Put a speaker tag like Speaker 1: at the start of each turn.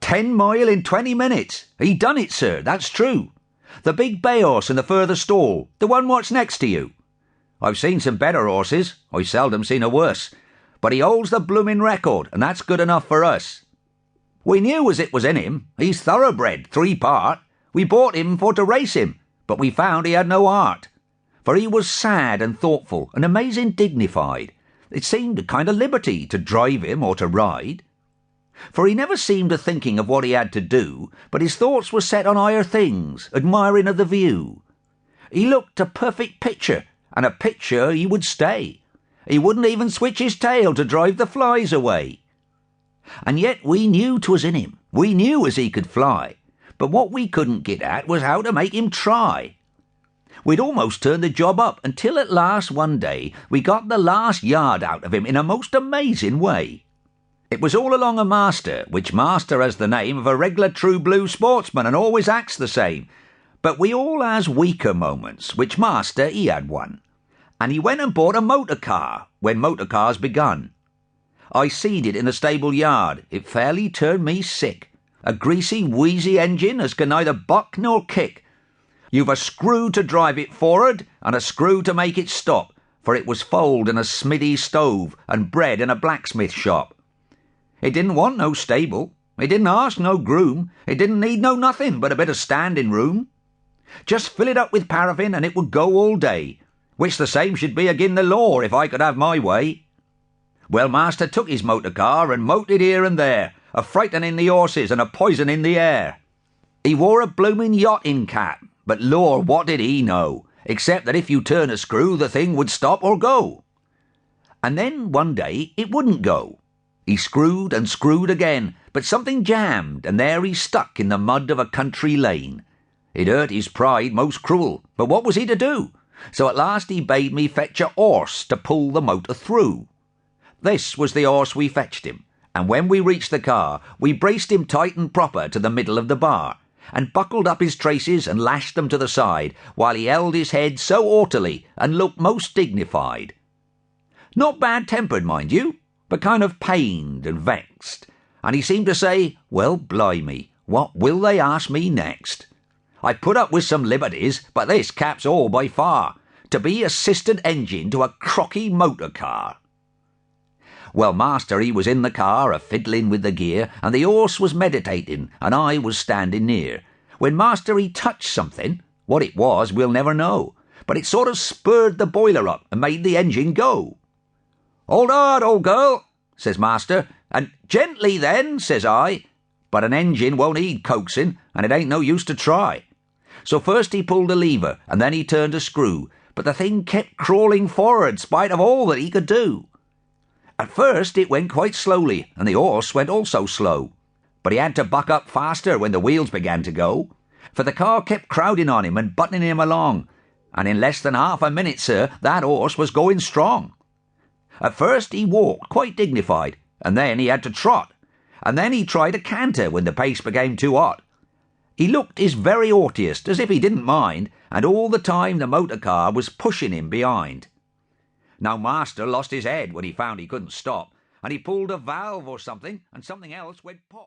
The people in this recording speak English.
Speaker 1: 10 mile in 20 minutes. He done it, sir, that's true. The big bay horse in the further stall, the one what's next to you. I've seen some better horses, I seldom seen a worse, but he holds the bloomin' record, and that's good enough for us. We knew as it was in him. He's thoroughbred, 3-part. We bought him for to race him, but we found he had no heart. For he was sad and thoughtful and amazing dignified. It seemed a kind of liberty to drive him or to ride. For he never seemed a thinking of what he had to do, but his thoughts were set on higher things, admiring of the view. He looked a perfect picture, and a picture he would stay. He wouldn't even switch his tail to drive the flies away. And yet we knew 'twas in him. We knew as he could fly. But what we couldn't get at was how to make him try. We'd almost turned the job up until at last one day we got the last yard out of him in a most amazing way. It was all along of Master, which Master has the name of a reg'lar true blue sportsman and always acts the same. But we all has weaker moments, which Master he had one. And he went and bought a motor car when motor cars begun. I seed it in the stable yard. It fairly turned me sick. A greasy, wheezy engine as can neither buck nor kick. You've a screw to drive it for'ard and a screw to make it stop, for it was foaled in a smithy stove and bred in a blacksmith shop. It didn't want no stable. It didn't ask no groom. It didn't need no nothing but a bit of standing room. Just fill it up with paraffin and it would go all day, which the same should be agin the law if I could have my way. Well, Master took his motor car and motored here and there, a frightening the horses and a poisoning the air. He wore a bloomin' yachting cap, but lor, what did he know, except that if you turn a screw the thing would stop or go. And then one day it wouldn't go. He screwed and screwed again, but something jammed, and there he stuck in the mud of a country lane. It hurt his pride most cruel, but what was he to do? So at last he bade me fetch a horse to pull the motor through. This was the horse we fetched him, and when we reached the car, we braced him tight and proper to the middle of the bar, and buckled up his traces and lashed them to the side, while he held his head so haughtily and looked most dignified. Not bad-tempered, mind you, but kind of pained and vexed, and he seemed to say, well, blimey, what will they ask me next? I put up with some liberties, but this caps all by far, to be assistant engine to a crocky motor car. Well, Master, he was in the car, a-fiddling with the gear, and the horse was meditating, and I was standing near, when Master he touched something. What it was we'll never know, but it sort of spurred the boiler up and made the engine go. "Hold hard, old girl," says Master, and "Gently then," says I, but an engine won't heed coaxing, and it ain't no use to try. So first he pulled a lever, and then he turned a screw, but the thing kept crawling forward, spite of all that he could do. At first it went quite slowly, and the horse went also slow, but he had to buck up faster when the wheels began to go, for the car kept crowding on him and buttoning him along, and in less than half a minute, sir, that horse was going strong. At first he walked quite dignified, and then he had to trot, and then he tried a canter when the pace became too hot. He looked his very haughtiest, as if he didn't mind, and all the time the motor car was pushing him behind. Now Master lost his head when he found he couldn't stop, and he pulled a valve or something, and something else went pop.